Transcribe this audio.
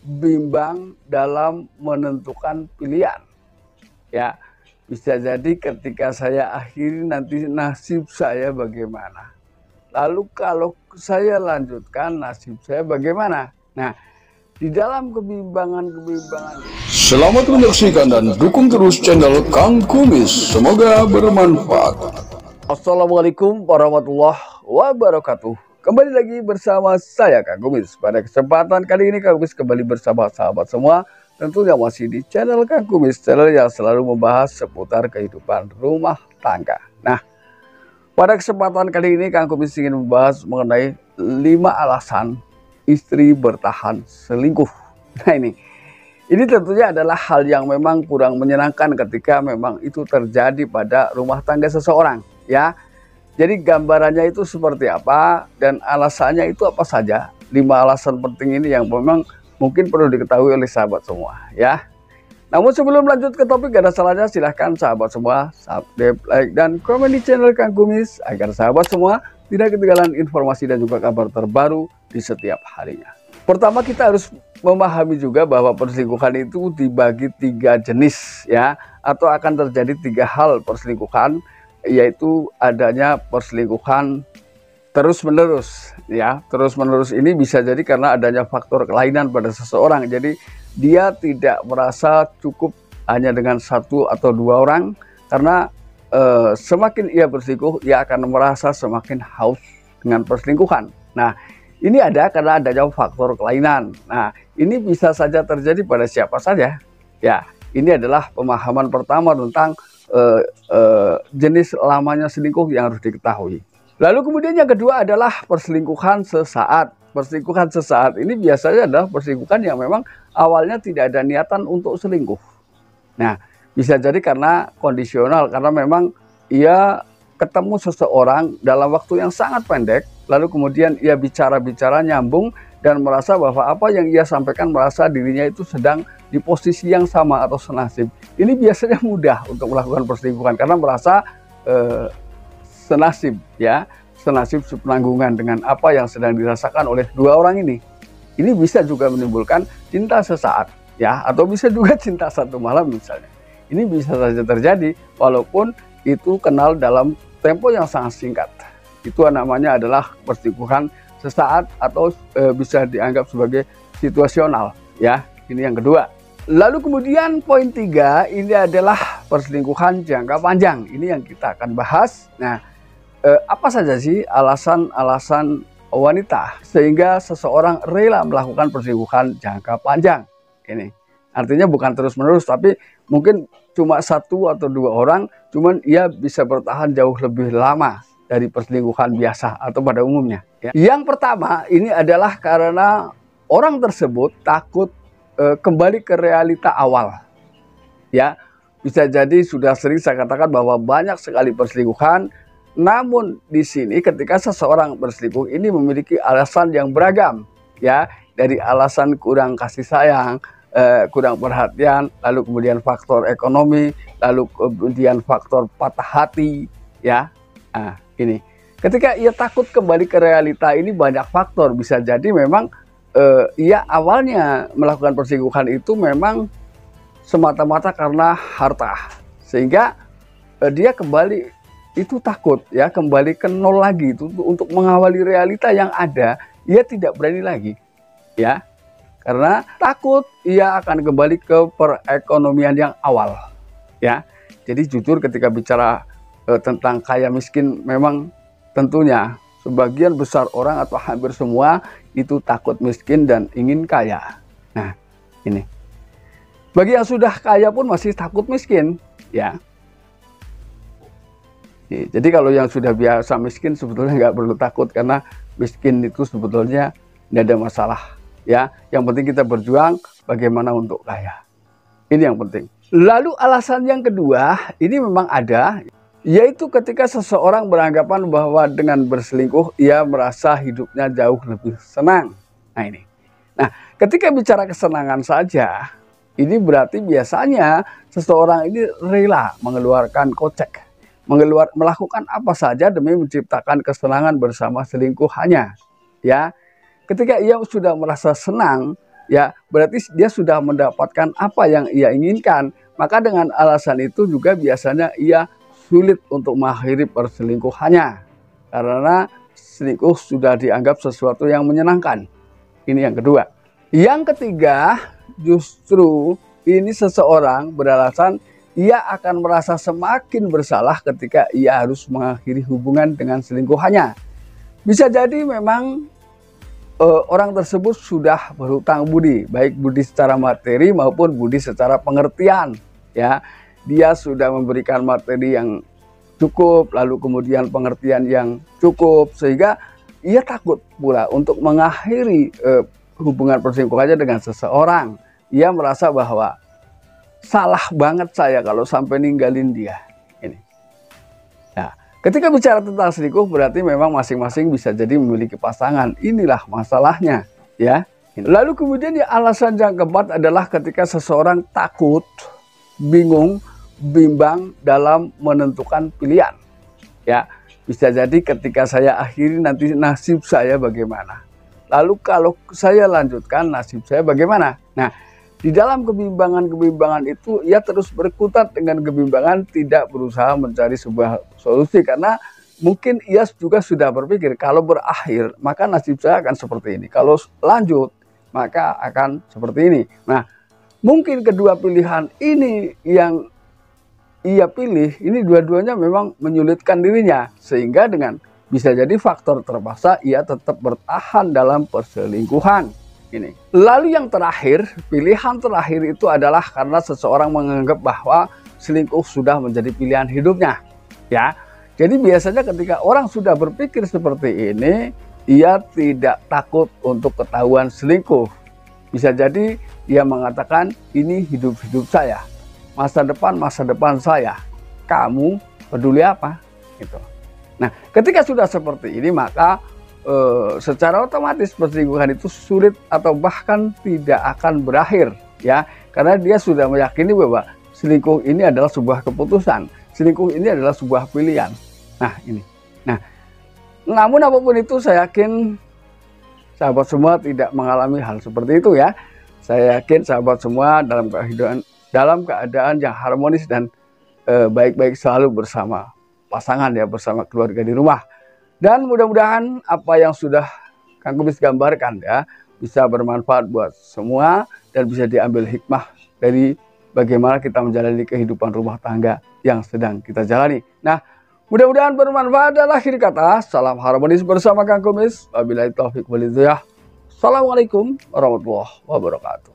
bimbang dalam menentukan pilihan. Ya, bisa jadi ketika saya akhiri nanti nasib saya bagaimana. Lalu kalau saya lanjutkan nasib saya bagaimana? Nah, di dalam kebimbangan-kebimbangan. Selamat menyaksikan dan dukung terus channel Kang Kumis. Semoga bermanfaat. Assalamualaikum warahmatullahi wabarakatuh. Kembali lagi bersama saya Kang Kumis. Pada kesempatan kali ini Kang Kumis kembali bersama sahabat semua, tentunya masih di channel Kang Kumis, channel yang selalu membahas seputar kehidupan rumah tangga. Nah, pada kesempatan kali ini Kang Kumis ingin membahas mengenai 5 alasan istri bertahan selingkuh. Nah, ini tentunya adalah hal yang memang kurang menyenangkan ketika memang itu terjadi pada rumah tangga seseorang, ya. Jadi gambarannya itu seperti apa dan alasannya itu apa saja. 5 alasan penting ini yang memang mungkin perlu diketahui oleh sahabat semua, ya. Namun sebelum lanjut ke topik, gak ada salahnya silahkan sahabat semua subscribe, like, dan komen di channel Kang Kumis agar sahabat semua tidak ketinggalan informasi dan juga kabar terbaru di setiap harinya. Pertama, kita harus memahami juga bahwa perselingkuhan itu dibagi 3 jenis, ya, atau akan terjadi 3 hal perselingkuhan, yaitu adanya perselingkuhan terus-menerus, ya. Terus-menerus ini bisa jadi karena adanya faktor kelainan pada seseorang. Jadi dia tidak merasa cukup hanya dengan 1 atau 2 orang, karena semakin ia berselingkuh, ia akan merasa semakin haus dengan perselingkuhan. Nah, ini ada karena adanya faktor kelainan. Nah, ini bisa saja terjadi pada siapa saja. Ya, ini adalah pemahaman pertama tentang jenis lamanya selingkuh yang harus diketahui. Lalu kemudian yang kedua adalah perselingkuhan sesaat. Perselingkuhan sesaat ini biasanya adalah perselingkuhan yang memang awalnya tidak ada niatan untuk selingkuh. Nah, bisa jadi karena kondisional, karena memang ia ketemu seseorang dalam waktu yang sangat pendek, lalu kemudian ia bicara-bicara nyambung dan merasa bahwa apa yang ia sampaikan merasa dirinya itu sedang di posisi yang sama atau senasib. Ini biasanya mudah untuk melakukan perselingkuhan karena merasa senasib, ya, senasib sepenanggungan dengan apa yang sedang dirasakan oleh 2 orang ini. Ini bisa juga menimbulkan cinta sesaat, ya, atau bisa juga cinta satu malam misalnya. Ini bisa saja terjadi walaupun itu kenal dalam tempo yang sangat singkat. Itu namanya adalah perselingkuhan sesaat atau bisa dianggap sebagai situasional, ya. Ini yang kedua. Lalu kemudian poin 3 ini adalah perselingkuhan jangka panjang. Ini yang kita akan bahas. Nah, apa saja sih alasan-alasan wanita sehingga seseorang rela melakukan perselingkuhan jangka panjang? Ini artinya bukan terus-menerus, tapi mungkin cuma 1 atau 2 orang, cuman ia bisa bertahan jauh lebih lama dari perselingkuhan biasa atau pada umumnya, ya. Yang pertama ini adalah karena orang tersebut takut kembali ke realita awal, ya. Bisa jadi sudah sering saya katakan bahwa banyak sekali perselingkuhan, namun di sini ketika seseorang berselingkuh ini memiliki alasan yang beragam, ya, dari alasan kurang kasih sayang, kurang perhatian, lalu kemudian faktor ekonomi, lalu kemudian faktor patah hati, ya. Nah, ini ketika ia takut kembali ke realita ini banyak faktor. Bisa jadi memang ia awalnya melakukan perselingkuhan itu memang semata-mata karena harta, sehingga dia kembali itu takut, ya, kembali ke nol lagi itu untuk mengawali realita yang ada. Ia tidak berani lagi, ya, karena takut ia akan kembali ke perekonomian yang awal, ya. Jadi jujur ketika bicara tentang kaya miskin, memang tentunya sebagian besar orang atau hampir semua itu takut miskin dan ingin kaya. Nah, ini bagi yang sudah kaya pun masih takut miskin, ya. Jadi kalau yang sudah biasa miskin sebetulnya nggak perlu takut, karena miskin itu sebetulnya tidak ada masalah, ya. Yang penting kita berjuang bagaimana untuk kaya. Ini yang penting. Lalu alasan yang kedua ini memang ada, yaitu ketika seseorang beranggapan bahwa dengan berselingkuh ia merasa hidupnya jauh lebih senang. Nah, ini. Nah, ketika bicara kesenangan saja, ini berarti biasanya seseorang ini rela mengeluarkan kocek, melakukan apa saja demi menciptakan kesenangan bersama selingkuhannya, ya. Ketika ia sudah merasa senang, ya berarti dia sudah mendapatkan apa yang ia inginkan. Maka dengan alasan itu juga biasanya ia sulit untuk mengakhiri perselingkuhannya, karena selingkuh sudah dianggap sesuatu yang menyenangkan. Ini yang kedua. Yang ketiga, justru ini seseorang beralasan ia akan merasa semakin bersalah ketika ia harus mengakhiri hubungan dengan selingkuhannya. Bisa jadi memang orang tersebut sudah berhutang budi, baik budi secara materi maupun budi secara pengertian. Ya, dia sudah memberikan materi yang cukup, lalu kemudian pengertian yang cukup, sehingga ia takut pula untuk mengakhiri hubungan perselingkuhannya dengan seseorang. Ia merasa bahwa salah banget saya kalau sampai ninggalin dia. Ini. Nah, ketika bicara tentang selingkuh berarti memang masing-masing bisa jadi memiliki pasangan. Inilah masalahnya, ya. Lalu kemudian ya alasan yang keempat adalah ketika seseorang takut, bingung, bimbang dalam menentukan pilihan. Ya, bisa jadi ketika saya akhiri nanti nasib saya bagaimana. Lalu kalau saya lanjutkan nasib saya bagaimana? Nah, di dalam kebimbangan-kebimbangan itu ia terus berkutat dengan kebimbangan, tidak berusaha mencari sebuah solusi karena mungkin ia juga sudah berpikir kalau berakhir maka nasib saya akan seperti ini. Kalau lanjut maka akan seperti ini. Nah, mungkin kedua pilihan ini yang ia pilih, ini dua-duanya memang menyulitkan dirinya. Sehingga dengan bisa jadi faktor terpaksa ia tetap bertahan dalam perselingkuhan. Ini. Lalu yang terakhir, pilihan terakhir itu adalah karena seseorang menganggap bahwa selingkuh sudah menjadi pilihan hidupnya. Ya, jadi biasanya ketika orang sudah berpikir seperti ini, ia tidak takut untuk ketahuan selingkuh. Bisa jadi ia mengatakan ini hidup-hidup saya, masa depan saya. Kamu peduli apa? Gitu. Nah, ketika sudah seperti ini maka secara otomatis perselingkuhan itu sulit atau bahkan tidak akan berakhir, ya, karena dia sudah meyakini bahwa selingkuh ini adalah sebuah keputusan, selingkuh ini adalah sebuah pilihan. Nah ini, namun apapun itu saya yakin sahabat semua tidak mengalami hal seperti itu ya. Saya yakin sahabat semua dalam keadaan yang harmonis dan baik-baik selalu bersama pasangan ya, bersama keluarga di rumah. Dan mudah-mudahan apa yang sudah Kang Kumis gambarkan ya bisa bermanfaat buat semua dan bisa diambil hikmah dari bagaimana kita menjalani kehidupan rumah tangga yang sedang kita jalani. Nah, mudah-mudahan bermanfaat dan akhir kata, salam harmonis bersama Kang Kumis. Wabillahi taufiq wal hidayah. Assalamualaikum warahmatullahi wabarakatuh.